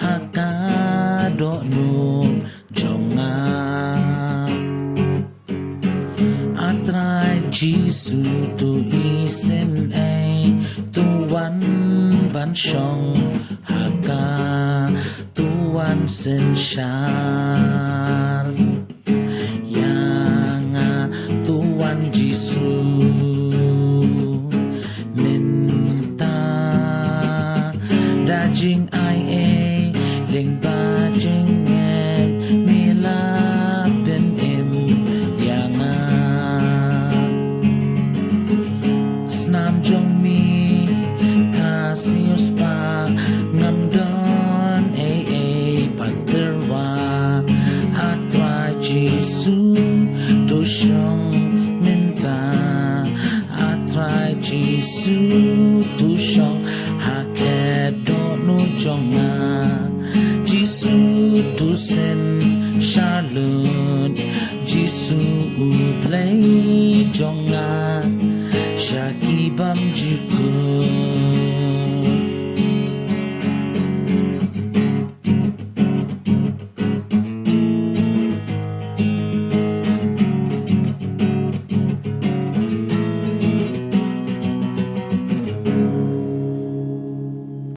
haka do nu jonga atrai Giêsu tu isen ai tu wan ban shong haka tu wan sen shar yang tu wan Giêsu minta da jing ai e ling ba jing e mila ben em yang snam jong mi kasius pa ngam don e panterwa atra Giêsu tu shong minta atra Giêsu tu shong hake do nu jonga Giêsu tu sen Charlotte Giêsu u play jonga Shaki bam juku